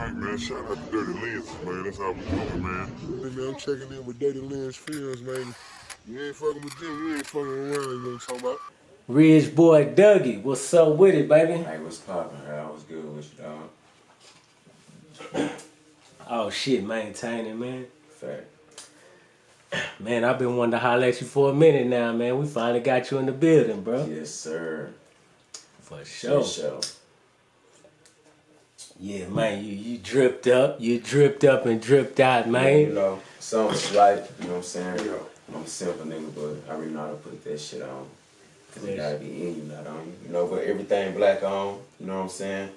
Hey man, shout out to Dirty Lenses, man. That's how we doing, man. Hey man, I'm checking in with Dirty Lens Films, man. You ain't fucking with them, you ain't fucking around, you know what I'm talking about? Ridge boy Dougie, what's up with it, baby? Hey, what's poppin'? I was good with you, dog. Oh shit, maintaining, man. Fact. Man, I've been wanting to holler at you for a minute now, man. We finally got you in the building, bro. Yes, sir. For sure. For sure. Yeah, man, you dripped up and dripped out, Yeah, man. you know, something slight, you know what I'm saying? I'm a simple nigga, but I really know how to put that shit on. Cause it gotta be in you, not on you. You know, but everything black on, you know what I'm saying?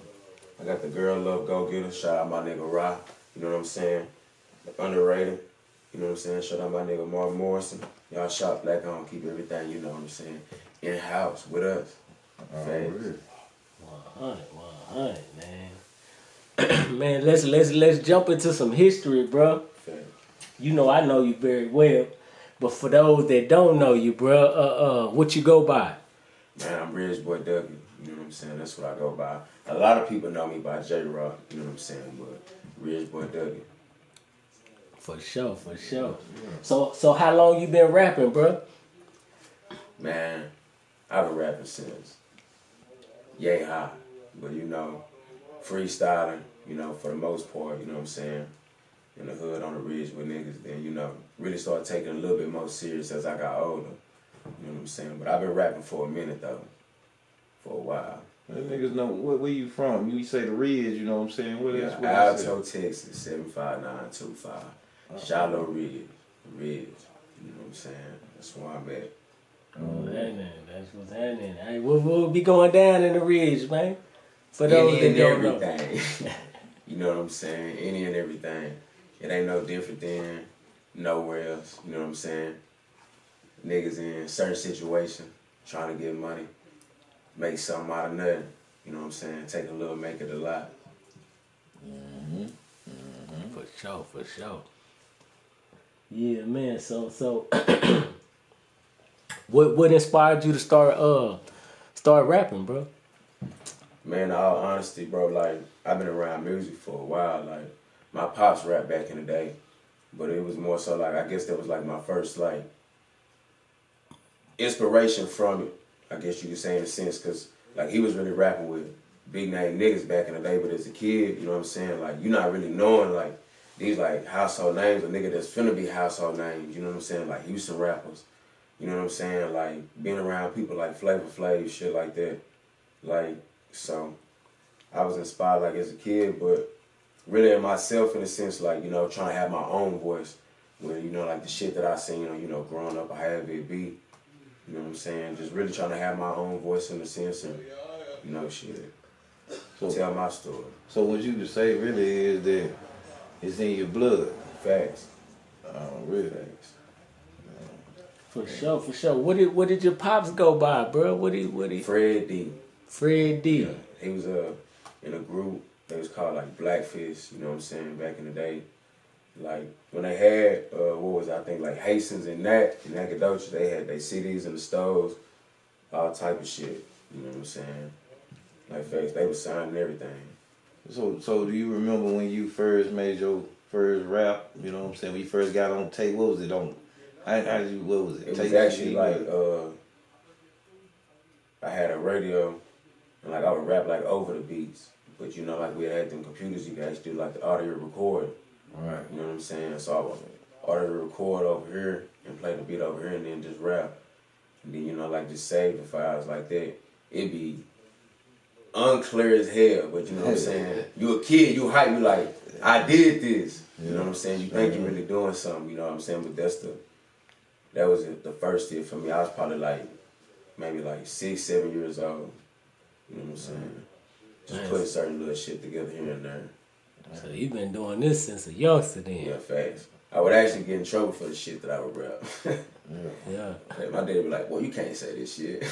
I got the Girl Love Go Getter, shout out my nigga Ra, you know what I'm saying? Underrated, you know what I'm saying? Shout out my nigga Mark Morrison. Y'all shop black on, keep everything, you know what I'm saying? In house with us. Facts. 100, man. Man, let's jump into some history, bro. Facts. You know I know you very well, but for those that don't know you, bro, what you go by? Man, I'm Ridge Boy W. You know what I'm saying? That's what I go by. A lot of people know me by J Rock. You know what I'm saying? But Ridge Boy W. For sure. Yeah. So how long you been rapping, bro? Man, I've been rapping since yay high. But you know, freestyling, you know, for the most part, you know what I'm saying? In the hood on the ridge with niggas, then, you know, really started taking it a little bit more serious as I got older. You know what I'm saying? But I've been rapping for a minute though. For a while. Them niggas know where you from. You say the Ridge, you know what I'm saying? What else? Yeah, Alto, Texas, 75925. Shallow Ridge. Ridge. You know what I'm saying? That's where I'm at. Oh, that's what's happening. Hey, what will be going down in the ridge, man? For those Any that and don't know. everything. You know what I'm saying? Any and everything. It ain't no different than nowhere else. You know what I'm saying? Niggas in certain situations trying to get money, make something out of nothing. You know what I'm saying? Take a little, make it a lot. For sure. Yeah, man. So, what inspired you to start rapping, bro? Man, in all honesty, bro, like, I've been around music for a while. Like, my pops rapped back in the day, but it was more so like, I guess that was like my first, like, inspiration from it, I guess you could say in a sense, because, like, he was really rapping with big name niggas back in the day, but as a kid, you know what I'm saying, like, you're not really knowing, like, these, like, household names, a nigga that's finna be household names, you know what I'm saying, like, Houston rappers, you know what I'm saying, like, being around people like Flavor Flav, shit like that, like, so, I was inspired, like, as a kid, but really in myself, in a sense, like, you know, trying to have my own voice, where, you know, like, the shit that I seen, you know, growing up, I have it be, you know what I'm saying? Just really trying to have my own voice in a sense and, you know, shit. So tell my story. So what you could say really is that it's in your blood. Facts. Really? Facts. For sure. What did your pops go by, bro? What he? Fred D. Fred D. Yeah. He was in a group that was called like Blackfish, you know what I'm saying, back in the day. Like when they had I think like Hastings and Nat and Nacogdoches, they had their CDs in the stores, all type of shit. You know what I'm saying? Like facts, they was signing everything. So do you remember when you first made your first rap? You know what I'm saying? When you first got on tape, what was it on? What was it? It Tape was actually CD? like I had a radio and like I would rap like over the beats. But you know, like we had them computers, you guys do like the audio recording. Right. You know what I'm saying? So I would audio record over here and play the beat over here and then just rap. And then, you know, like just save the files like that. It'd be unclear as hell, but you know what I'm saying? You a kid, you hype, you like, I did this. You know what I'm saying? You think you're really doing something, you know what I'm saying? But that was the first hit for me. I was probably like, maybe like 6, 7 years old. You know what I'm saying? Just putting certain little shit together here and there. So you been doing this since a youngster then? Yeah, facts. I would actually get in trouble for the shit that I would rap. Yeah. My dad would be like, well, you can't say this shit.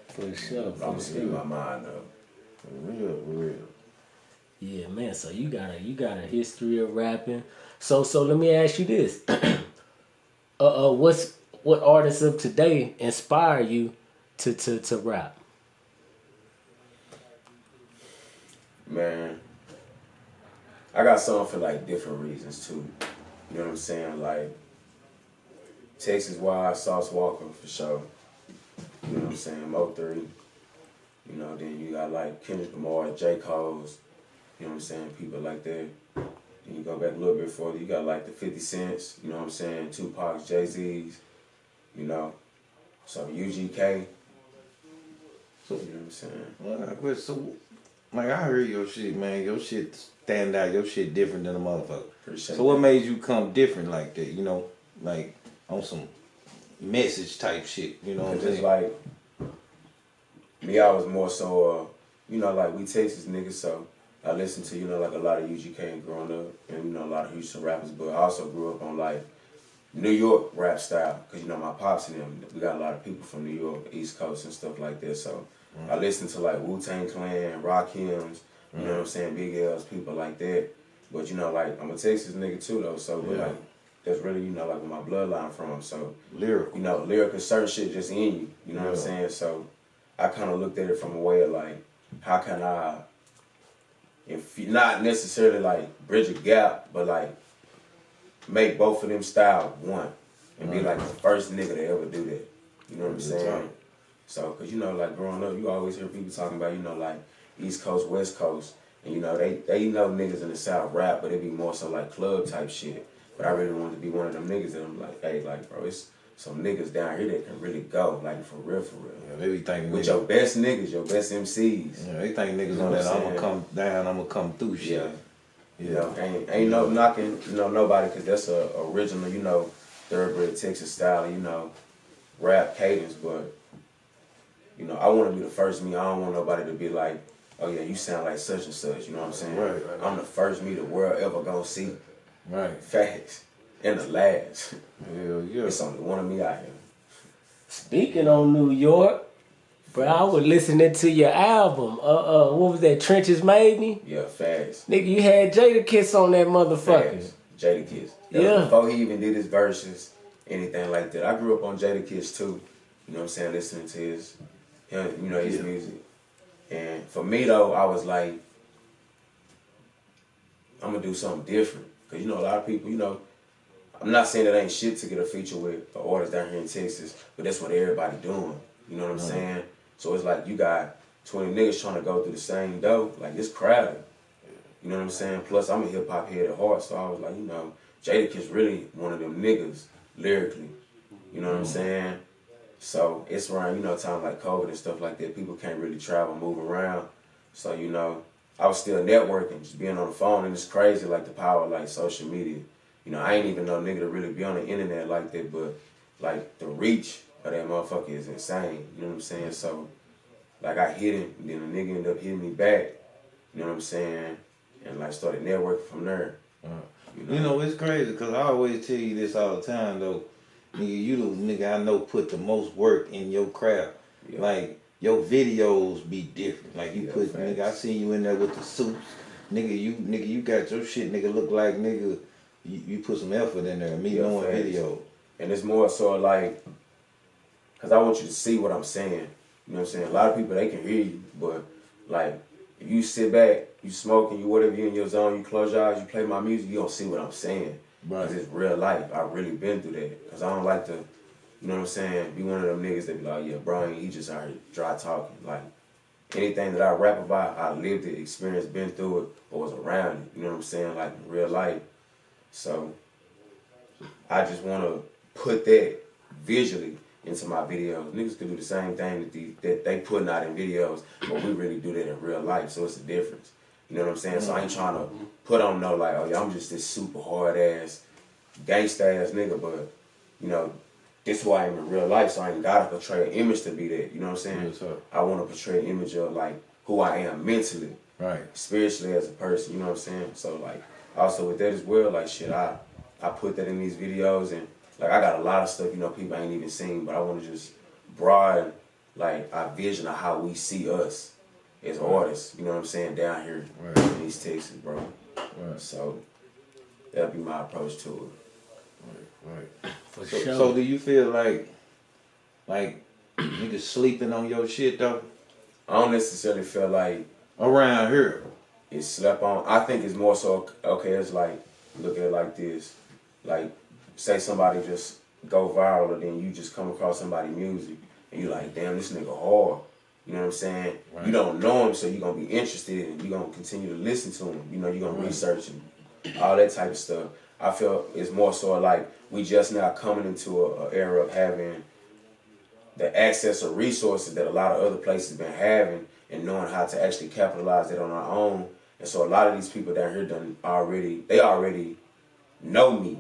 For sure. I'm gonna speak my mind though. Real. Yeah, man. So you got a history of rapping. So let me ask you this. What artists of today inspire you to rap? Man, I got something for like different reasons too. You know what I'm saying? Like Texas Wide, Sauce Walker for sure. You know what I'm saying? Mo3. You know, then you got like Kendrick Lamar, J. Cole's. You know what I'm saying? People like that. Then you go back a little bit further, you got like the 50 Cents. You know what I'm saying? Tupac's, Jay-Z's. You know, so UGK. So, You know what I'm saying? well, so, like, I heard your shit, man. Your shit stand out. Your shit different than a motherfucker. Appreciate So what that. made you come different like that? You know, like on some message type shit. You know what I'm Cause it's saying? like me, I was more so, you know, like we Texas niggas, so I listened to, you know, like a lot of UGK growing up, and you know, a lot of Houston rappers. But I also grew up on like New York rap style, cause you know my pops and them, we got a lot of people from New York, East Coast and stuff like that. So I listened to like Wu-Tang Clan, Rakims, you know what I'm saying, Big L's, people like that. But you know, like I'm a Texas nigga too though, so but, like that's really, you know, like where my bloodline from. So Lyrical. you know, lyrical, certain shit just in you. You know what I'm saying? So I kind of looked at it from a way of like, how can I, if not necessarily like bridge a gap, but like make both of them style one and be like the first nigga to ever do that. You know what I'm saying? So, cause you know, like growing up, you always hear people talking about, you know, like East Coast, West Coast, and you know they know niggas in the South rap, but it be more so like club type shit. But I really wanted to be one of them niggas that I'm like, hey, like bro, it's some niggas down here that can really go, like for real, for real. Yeah, they be thinking With niggas, your best niggas, your best MCs. yeah, they think niggas You know on what that. I'm I'm gonna saying? come down. I'm gonna come through shit. Yeah. You know, ain't no knocking, you know, nobody, cause that's a original, you know, thoroughbred Texas style, you know, rap cadence. But you know, I want to be the first me. I don't want nobody to be like, oh yeah, you sound like such and such. You know what I'm saying? Right. I'm the first me the world ever gonna see. Right. Facts. And the last. Hell yeah. It's only one of me out here. Speaking on New York, bro, I was listening to your album. What was that? Trenches Made Me? Yeah, facts. Nigga, you had Jadakiss on that motherfucker. Facts. Jadakiss. That was Yeah. before he even did his verses, anything like that. I grew up on Jadakiss too. You know what I'm saying? Listening to his music. And for me though, I was like, I'm gonna do something different. Cause you know, a lot of people, you know, I'm not saying that ain't shit to get a feature with an artist down here in Texas, but that's what everybody doing. You know what I'm saying? So it's like you got 20 niggas trying to go through the same dough. Like it's crowded. You know what I'm saying? Plus I'm a hip hop head at heart, so I was like, you know, Jadakiss really one of them niggas lyrically. You know what I'm saying? So it's around, you know, time like COVID and stuff like that. People can't really travel, move around. So, you know, I was still networking, just being on the phone, and it's crazy, like the power of like social media. You know, I ain't even know nigga to really be on the internet like that, but like the reach of that motherfucker is insane. You know what I'm saying? So, like I hit him, and then the nigga ended up hitting me back. You know what I'm saying? And like started networking from there. You know, it's crazy because I always tell you this all the time though. Nigga, you the nigga I know put the most work in your craft. Yeah. Like your videos be different. Like you Yeah, put facts. nigga, I seen you in there with the suits. Nigga, you got your shit nigga look like nigga. You put some effort in there. Me Yeah, knowing facts. video. And it's more so like, cause I want you to see what I'm saying. You know what I'm saying? A lot of people, they can hear you, but like, if you sit back, you smoking, you whatever, you in your zone, you close your eyes, you play my music, you don't see what I'm saying. Right. Cause it's real life. I've really been through that. Cause I don't like to, you know what I'm saying, be one of them niggas that be like, yeah, Brian, he just out here dry talking. Like, anything that I rap about, I lived it, experienced, been through it, or was around it. You know what I'm saying? Like, in real life. So, I just want to put that visually into my videos. Niggas could do the same thing that they putting out in videos, but we really do that in real life, so it's a difference. You know what I'm saying? So I ain't trying to put on no like, oh yeah, I'm just this super hard ass, gangsta ass nigga, but you know, this is who I am in real life, so I ain't gotta portray an image to be that. You know what I'm saying? Yes, sir. I want to portray an image of like who I am mentally, Right. spiritually as a person. You know what I'm saying? So like, also with that as well, like shit, I put that in these videos, and like I got a lot of stuff, you know, people ain't even seen, but I want to just broaden like our vision of how we see us as artists. You know what I'm saying? Down here in East Texas, bro. Right. So that'll be my approach to it. Right. For So, sure. so do you feel like niggas sleeping on your shit though? I don't necessarily feel like, Around here. it's slept on. I think it's more so, okay, it's like, look at it like this. Like, say somebody just go viral, and then you just come across somebody's music, and you like, damn, this nigga hard. You know what I'm saying? Right. You don't know him, so you're going to be interested, and you're going to continue to listen to him. You know, you're going to research him, all that type of stuff. I feel it's more so like we just now coming into a era of having the access of resources that a lot of other places been having, and knowing how to actually capitalize it on our own. And so a lot of these people down here they already know me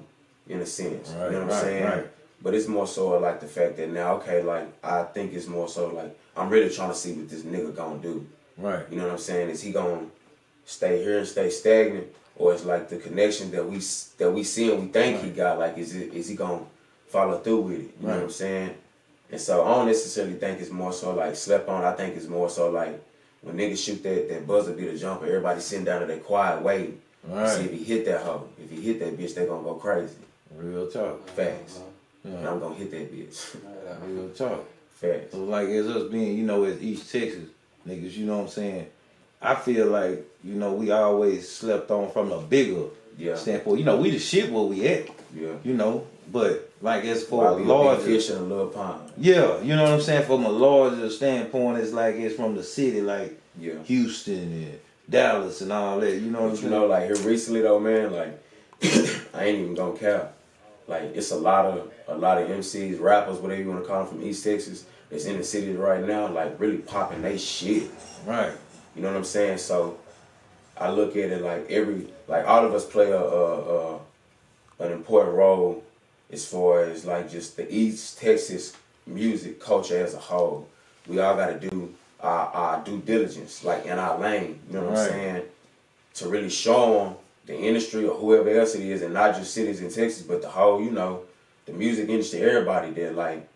in a sense. Right, you know what I'm saying? Right. But it's more so like the fact that now, okay, like I think it's more so like I'm really trying to see what this nigga gonna do. Right. You know what I'm saying? Is he gonna stay here and stay stagnant, or it's like the connection that we see and we think he got? Like, is he gonna follow through with it? You know what I'm saying? And so I don't necessarily think it's more so like slept on. I think it's more so like when niggas shoot that buzzer beater jumper, everybody sitting down in their quiet waiting. Right. See if he hit that hoe. If he hit that bitch, they gonna go crazy. Real talk. Facts. Yeah. And I'm gonna hit that bitch. Real talk. Facts. So like as us being, you know, as East Texas niggas, you know what I'm saying? I feel like, you know, we always slept on from a bigger standpoint. You know, we the shit where we at. Yeah. You know, but like as for a larger fish in a little pond. Yeah, you know what I'm saying? From a larger standpoint, it's like it's from the city, like Houston and Dallas and all that. You know what I'm saying? You know, like here recently though, man, like I ain't even gonna cap. Like it's a lot of MCs, rappers, whatever you want to call them, from East Texas that's in the city right now, like really popping they shit. Right. You know what I'm saying? So I look at it like all of us play an important role as far as like just the East Texas music culture as a whole. We all got to do our due diligence, like in our lane. You know what I'm saying? To really show them the industry or whoever else it is, and not just cities in Texas, but the whole, you know, the music industry, everybody that like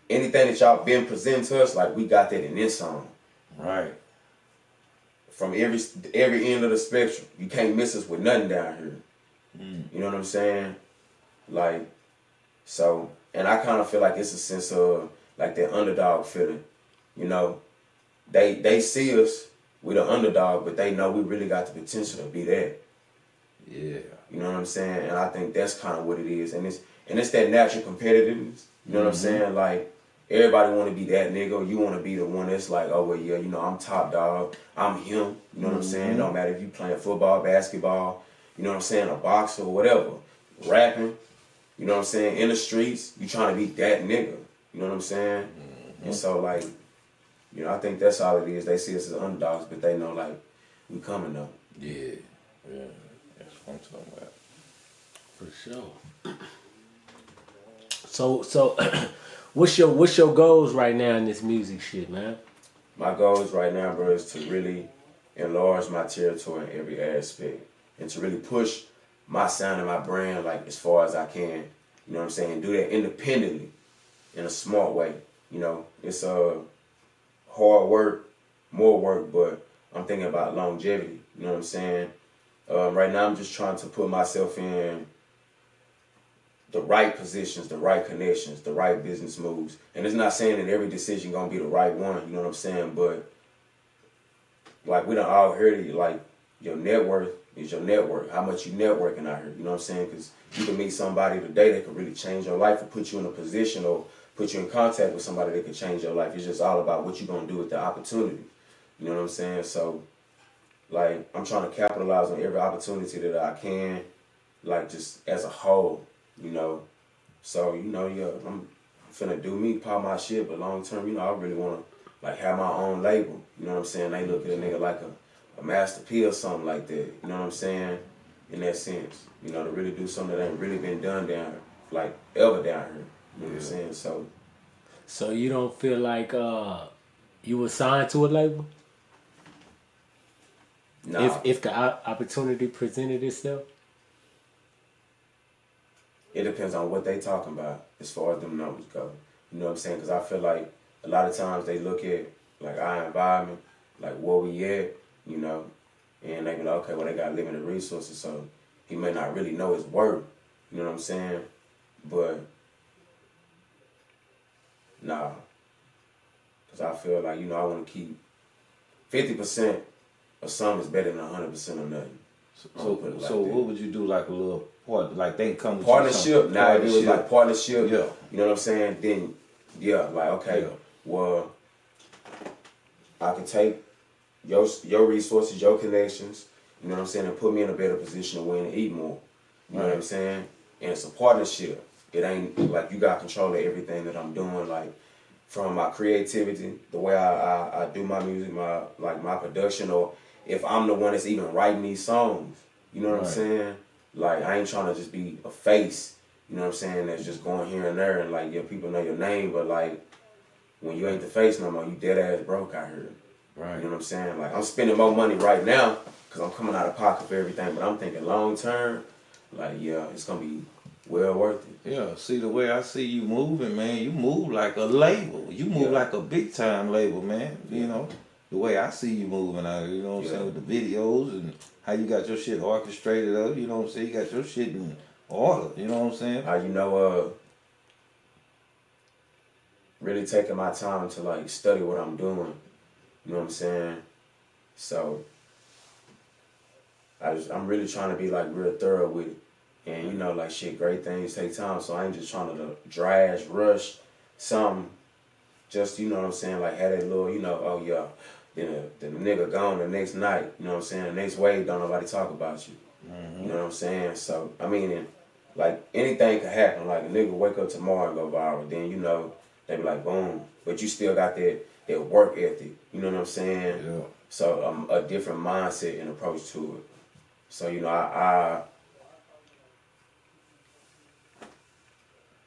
anything that y'all been presenting to us, like we got that in this song. Right. From every end of the spectrum. You can't miss us with nothing down here. You know what I'm saying? Like, so, and I kind of feel like it's a sense of like that underdog feeling. You know, they see us with an underdog, but they know we really got the potential to be that. Yeah. You know what I'm saying? And I think that's kind of what it is. And it's that natural competitiveness. You know what I'm saying? Like, everybody want to be that nigga. You want to be the one that's like, oh, well, yeah, you know, I'm top dog. I'm him. You know what I'm saying? Don't matter if you playing football, basketball, you know what I'm saying, a boxer or whatever. Rapping, you know what I'm saying, in the streets, you trying to be that nigga. You know what I'm saying? And so, like, you know, I think that's all it is. They see us as underdogs, but they know, like, we coming though. Yeah. Yeah. That's what I'm talking about. For sure. So what's your goals right now in this music shit, man? My goals right now, bro, is to really enlarge my territory in every aspect and to really push my sound and my brand like as far as I can. You know what I'm saying? Do that independently in a smart way. You know, it's hard work, more work, but I'm thinking about longevity. You know what I'm saying? Right now, I'm just trying to put myself in the right positions, the right connections, the right business moves. And it's not saying that every decision gonna be the right one, you know what I'm saying? But like we done all heard it, like your net worth is your network. How much you networking out here, you know what I'm saying? Because you can meet somebody today that could really change your life or put you in a position or put you in contact with somebody that could change your life. It's just all about what you're gonna do with the opportunity. You know what I'm saying? So like I'm trying to capitalize on every opportunity that I can, like just as a whole. You know, so, you know, yeah, I'm finna do me, pop my shit, but long term, you know, I really wanna, like, have my own label. You know what I'm saying? They look at a nigga like a Master P or something like that. You know what I'm saying? In that sense. You know, to really do something that ain't really been done down here, like, ever down here. You know what I'm saying? So you don't feel like you were signed to a label? Nah. If the opportunity presented itself? It depends on what they talking about as far as them numbers go. You know what I'm saying? Because I feel like a lot of times they look at like our environment, like where we at, you know, and they be like, okay, well they got limited resources, so he may not really know his worth. You know what I'm saying? But nah, because I feel like, you know, I want to keep 50%. a song is better than 100% of nothing. So what would you do like a little part? Like they come with partnership. Now if it was like partnership, yeah. You know what I'm saying? Then yeah, like okay, well, I could take your resources, your connections, you know what I'm saying, and put me in a better position to win and eat more. You know what I'm saying? And it's a partnership. It ain't like you got control of everything that I'm doing, like from my creativity, the way I do my music, my production, or if I'm the one that's even writing these songs. You know what I'm saying? Like I ain't trying to just be a face, you know what I'm saying, that's just going here and there and like, yeah, people know your name, but like when you ain't the face no more, you dead ass broke out here. Right. You know what I'm saying? Like I'm spending more money right now because I'm coming out of pocket for everything, but I'm thinking long term, like yeah, it's gonna be well worth it. Yeah, see the way I see you moving, man, you move like a label. You move like a big time label, man. You know, the way I see you moving out here, you know what I'm saying, with the videos and how you got your shit orchestrated up, you know what I'm saying? You got your shit in order, you know what I'm saying? You know, really taking my time to like study what I'm doing. You know what I'm saying? So I'm really trying to be like real thorough with it. And you know, like shit, great things take time. So I ain't just trying to rush something. Just, you know what I'm saying, like had that little, you know, oh yeah, then the nigga gone the next night, you know what I'm saying? The next wave, don't nobody talk about you. You know what I'm saying? So I mean, like anything could happen. Like a nigga wake up tomorrow and go viral. Then you know, they be like boom. But you still got that work ethic. You know what I'm saying? Yeah. So a different mindset and approach to it. So, you know, I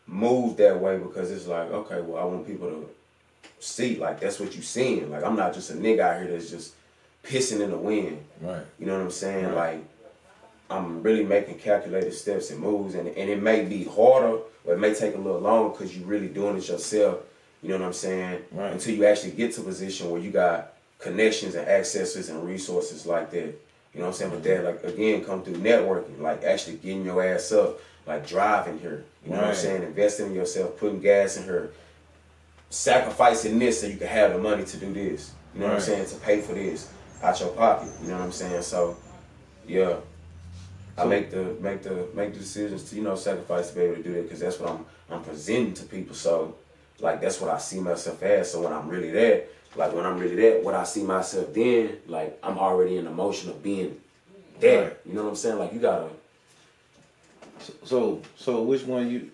move that way because it's like, okay, well, I want people to see, like, that's what you seeing. Like, I'm not just a nigga out here that's just pissing in the wind. Right. You know what I'm saying? Right. Like, I'm really making calculated steps and moves, and it may be harder, or it may take a little longer because you're really doing it yourself. You know what I'm saying? Right. Until you actually get to a position where you got connections and accesses and resources like that. You know what I'm saying? But that, like, again, come through networking, like actually getting your ass up, like driving here. You know what I'm saying? Investing in yourself, putting gas in her, sacrificing this so you can have the money to do this. You know what I'm saying? To pay for this out your pocket. You know what I'm saying? So, yeah. I make the decisions to, you know, sacrifice to be able to do that because that's what I'm presenting to people. So, like, that's what I see myself as. So when I'm really there, what I see myself then, like, I'm already in the motion of being there. Right. You know what I'm saying? Like, you gotta. So which one you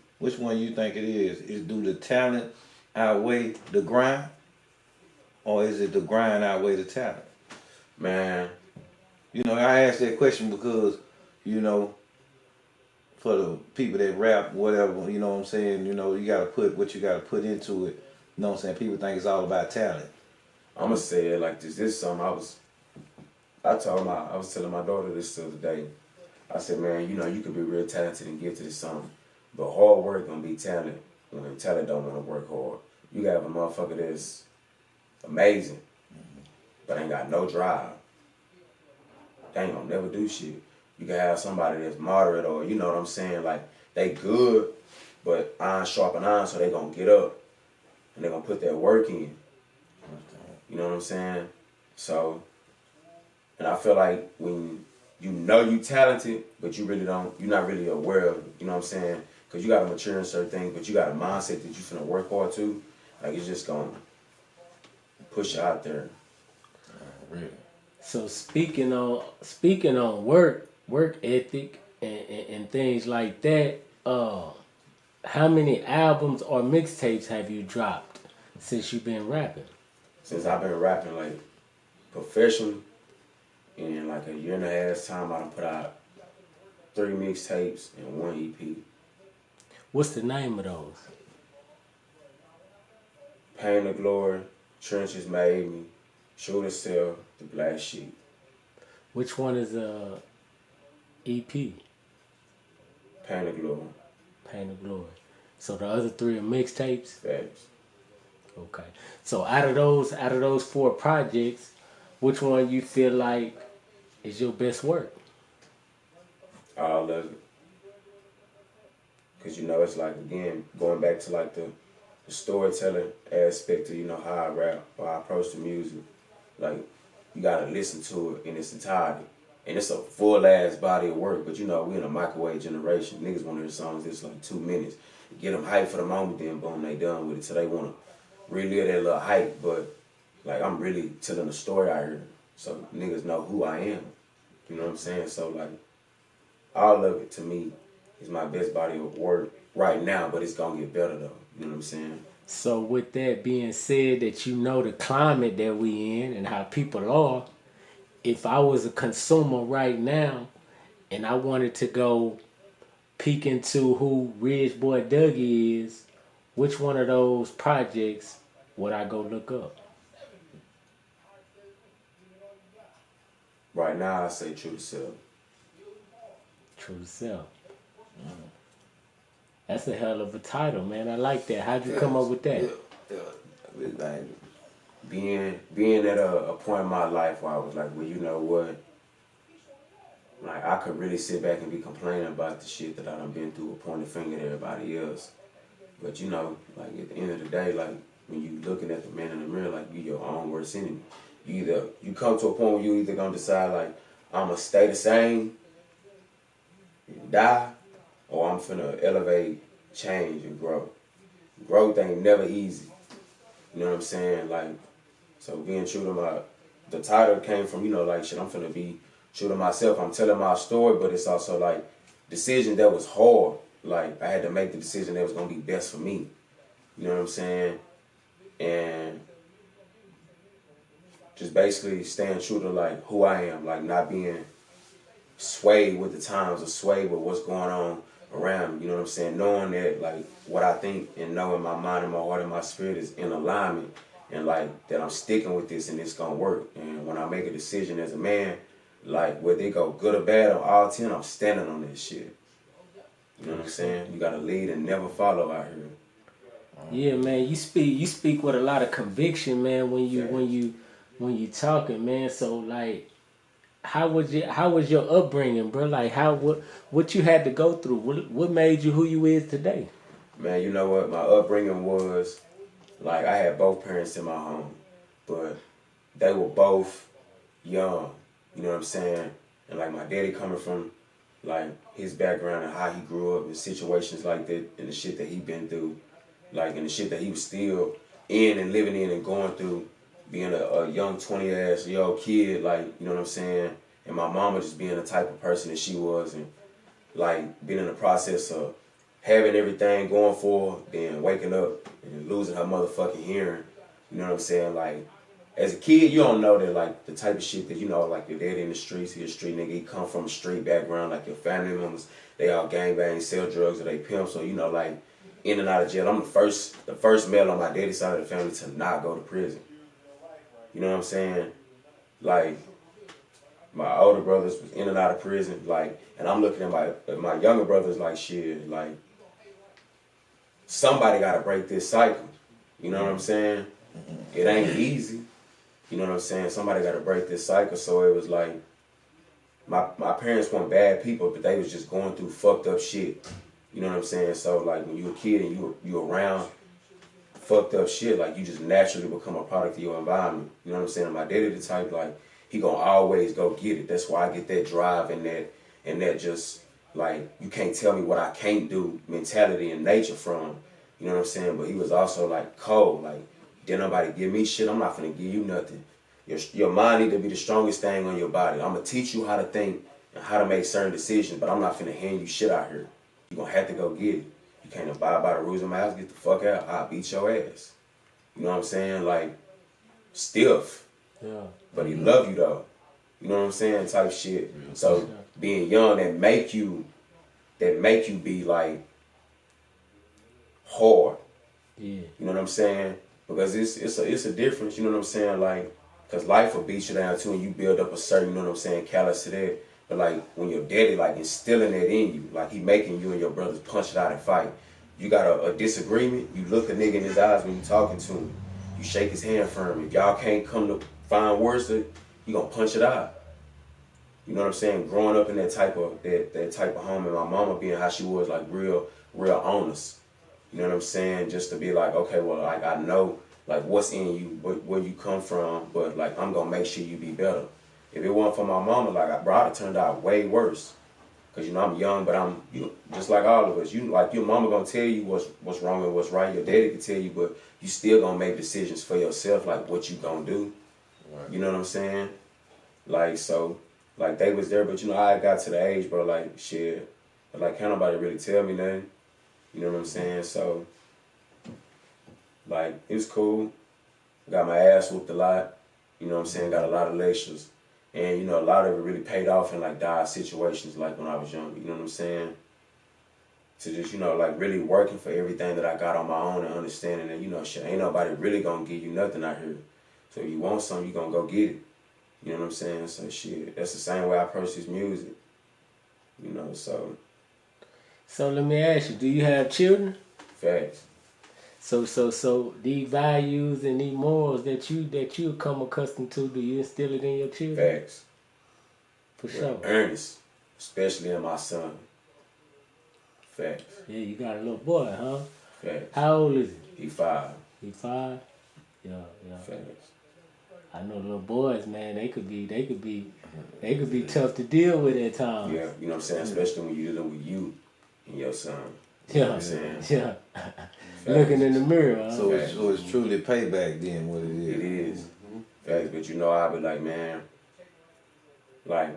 think it is? Is do the talent outweigh the grind, or is it the grind outweigh the talent? Man, you know, I asked that question because, you know, for the people that rap, whatever, you know what I'm saying, you know, you gotta put what you gotta put into it. You know what I'm saying? People think it's all about talent. I'm gonna say it like this. This is something I was telling my daughter this the other day. I said, man, you know, you could be real talented and gifted at something, but hard work gonna be talent when talent don't wanna work hard. You got a motherfucker that's amazing, but ain't got no drive. They ain't gonna never do shit. You can have somebody that's moderate, or you know what I'm saying, like they good, but iron sharpen iron, so they gonna get up and they gonna put that work in. You know what I'm saying? So, and I feel like when you know you talented, but you're not really aware of it, you know what I'm saying? Because you gotta mature in certain things, but you got a mindset that you finna work hard too. Like it's just gonna push you out there. Really. So speaking on work ethic and things like that, how many albums or mixtapes have you dropped since you've been rapping? Since I've been rapping like professionally, in like a year and a half time, I done put out 3 mixtapes and 1 EP. What's the name of those? Pain of Glory, Trenches Made Me, Shoot Yourself, The Black Sheep. Which one is EP? Pain of Glory. Pain of Glory. So the other 3 are mixtapes? Facts. Okay. So out of those 4 projects, which one you feel like is your best work? All of it. Because, you know, it's like, again, going back to like the storytelling aspect of, you know, how I rap or I approach the music. Like, you gotta listen to it in its entirety. And it's a full ass body of work, but you know, we in a microwave generation. Niggas want to hear songs that's like 2 minutes. Get them hype for the moment, then boom, they done with it. So they want to relive that little hype, but like I'm really telling a story out here. So niggas know who I am. You know what I'm saying? So like, all of it to me is my best body of work right now, but it's gonna get better though. You know what I'm saying? So with that being said, that you know the climate that we in and how people are, if I was a consumer right now and I wanted to go peek into who Ridge Boy Dougie is, which one of those projects would I go look up? Right now I say True to Self. True to Self. That's a hell of a title, man. I like that. How'd you come up with that? Like being at a point in my life where I was like, well, you know what? Like I could really sit back and be complaining about the shit that I done been through, pointing the finger at everybody else. But you know, like at the end of the day, like when you looking at the man in the mirror, like you your own worst enemy. You come to a point where you either gonna decide like I'ma stay the same, and die, or I'm finna elevate, change, and grow. Growth ain't never easy. You know what I'm saying? Like, so being true to the title came from, you know, like shit, I'm finna be true to myself. I'm telling my story, but it's also like decision that was hard. Like I had to make the decision that was gonna be best for me. You know what I'm saying? And just basically staying true to like who I am, like not being swayed with the times or swayed with what's going on around me. You know what I'm saying? Knowing that like what I think and knowing my mind and my heart and my spirit is in alignment, and like that I'm sticking with this and it's gonna work. And when I make a decision as a man, like whether it go good or bad on all 10, I'm standing on that shit. You know what I'm saying? You gotta lead and never follow out here. Yeah, man. You speak with a lot of conviction, man. When you talking, man. So like, how was your upbringing, bro? Like what you had to go through? What made you who you is today? Man, you know what? My upbringing was like I had both parents in my home, but they were both young. You know what I'm saying? And like my daddy coming from like his background and how he grew up in situations like that and the shit that he been through, like and the shit that he was still in and living in and going through, being a young 20-year-old kid, like, you know what I'm saying? And my mama just being the type of person that she was, and like being in the process of having everything going for her, then waking up and losing her motherfucking hearing. You know what I'm saying? Like, as a kid, you don't know that, like, the type of shit that, you know, like your daddy in the streets, he a street nigga, he come from a street background, like your family members, they all gangbang, sell drugs, or they pimp, so, you know, like, in and out of jail. I'm the first male on my daddy's side of the family to not go to prison. You know what I'm saying? Like, my older brothers was in and out of prison, like, and I'm looking at my younger brothers like, shit, like, somebody gotta break this cycle. You know what I'm saying? It ain't easy. You know what I'm saying? Somebody gotta break this cycle. So it was like, my parents weren't bad people, but they was just going through fucked up shit. You know what I'm saying? So like when you a kid and you around fucked up shit, like you just naturally become a product of your environment. You know what I'm saying? My daddy the type, like, he gonna always go get it. That's why I get that drive and that just like, you can't tell me what I can't do mentality and nature from. You know what I'm saying? But he was also like cold, like, didn't nobody give me shit, I'm not finna give you nothing. Your mind need to be the strongest thing on your body. I'm gonna teach you how to think and how to make certain decisions, but I'm not finna hand you shit out here. You're gonna have to go get it. You can't abide by the rules of my house, get the fuck out, I'll beat your ass. You know what I'm saying? Like, stiff. Yeah. But he love you though. You know what I'm saying? Type shit. So being young, that make you be like hard. Yeah. You know what I'm saying? Because it's a difference, you know what I'm saying? Like, cause life will beat you down too, and you build up a certain, you know what I'm saying, callous to that. But like when your daddy like instilling that in you, like he making you and your brothers punch it out and fight. You got a disagreement, you look a nigga in his eyes when you talking to him. You shake his hand firm. If y'all can't come to find words, you gonna punch it out. You know what I'm saying? Growing up in that type of home, and my mama being how she was, like real honest. You know what I'm saying? Just to be like, okay, well, like I know like what's in you, where you come from, but like I'm gonna make sure you be better. If it wasn't for my mama, like bro, I'd have turned out way worse. Cause you know I'm young, but I'm just like all of us. You like your mama gonna tell you what's wrong and what's right. Your daddy can tell you, but you still gonna make decisions for yourself, like what you gonna do. Right. You know what I'm saying? Like so, like they was there, but you know I got to the age, bro. Like shit, but like can't nobody really tell me nothing. You know what I'm saying? So, like it was cool. Got my ass whooped a lot. You know what I'm saying? Got a lot of lectures. And, you know, a lot of it really paid off in, like, dire situations, like, when I was younger. You know what I'm saying? To just, you know, like, really working for everything that I got on my own and understanding that, you know, shit, ain't nobody really gonna give you nothing out here. So if you want something, you gonna go get it. You know what I'm saying? So, shit, that's the same way I approach this music. You know, so. So let me ask you, do you have children? Facts. So these values and these morals that you come accustomed to, do you instill it in your children? Facts. For sure. Earnest, especially in my son. Facts. Yeah, you got a little boy, huh? Facts. How old is he? He 5. He 5? Yeah. Facts. I know little boys, man, they could be tough to deal with at times. Yeah, you know what I'm saying? Especially when you're dealing with you and your son. Yeah, you know what I'm saying? Yeah. Looking in the mirror. Huh? So it's truly payback then, what it is. It is. Facts, but you know, I'll be like, man, like,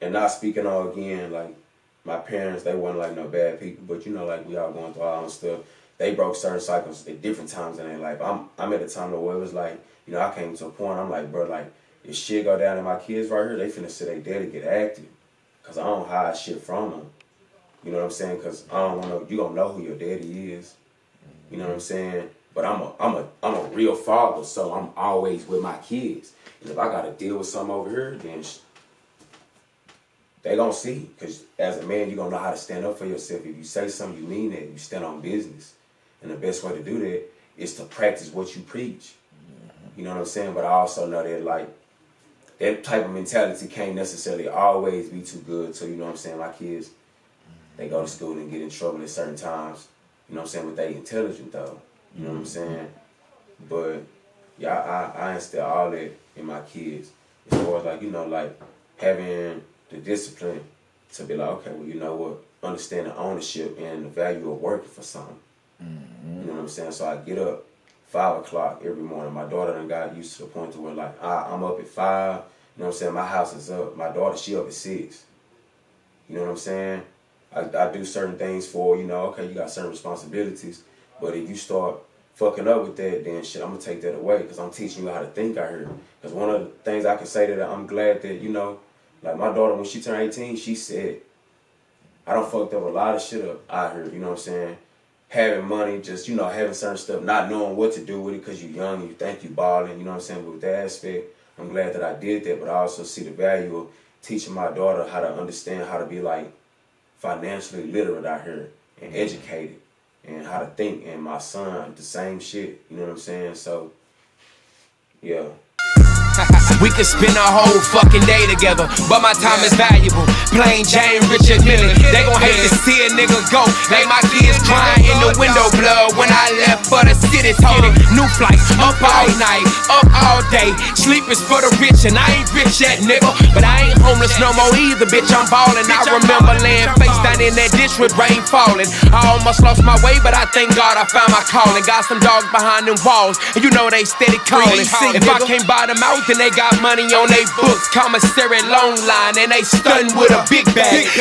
and not speaking on again, like, my parents, they wasn't like no bad people, but you know, like, we all going through our own stuff. They broke certain cycles at different times in their life. I'm at a time where it was like, you know, I came to a point, I'm like, bro, like, if shit go down and my kids right here, they finna see their daddy get active. Cause I don't hide shit from them. You know what I'm saying? Cause I don't wanna, you gonna know who your daddy is. You know what I'm saying? But I'm a real father, so I'm always with my kids. And if I gotta deal with something over here, then they gonna see. Cause as a man, you gonna know how to stand up for yourself. If you say something, you mean it. You stand on business. And the best way to do that is to practice what you preach. You know what I'm saying? But I also know that like that type of mentality can't necessarily always be too good. So you know what I'm saying? My kids, they go to school and get in trouble at certain times. You know what I'm saying? But they intelligent though. You know what I'm saying? But yeah, I instill all that in my kids. As far as like, you know, like having the discipline to be like, okay, well, you know what? Understand the ownership and the value of working for something. You know what I'm saying? So I get up 5 o'clock every morning. My daughter done got used to the point to where like I'm up at 5. You know what I'm saying? My house is up. My daughter, she up at 6. You know what I'm saying? I do certain things for, you know, okay, you got certain responsibilities, but if you start fucking up with that, then shit, I'm going to take that away because I'm teaching you how to think out here. Because one of the things I can say that I'm glad that, you know, like my daughter, when she turned 18, she said, I done fucked up a lot of shit up out here, you know what I'm saying? Having money, just, you know, having certain stuff, not knowing what to do with it because you're young and you think you balling, you know what I'm saying? But with that aspect, I'm glad that I did that, but I also see the value of teaching my daughter how to understand how to be like, financially literate out here and educated and how to think, and my son the same shit, you know what I'm saying? So yeah. We could spend a whole fucking day together, but my time is valuable. Plain Jane, Richard Mille. They gon' hate to see a nigga go. Like my kids crying in the window, blood. When I left for the city, told them new flights, up all night, up all day. Sleep is for the rich, and I ain't rich yet, nigga. But I ain't homeless no more either, bitch. I'm ballin'. I remember laying face down in that ditch with rain falling. I almost lost my way, but I thank God I found my calling. Got some dogs behind them walls, and you know they steady calling. If I can't buy them out, then they got money on they books, commissary long line, and they stunned with a big bag.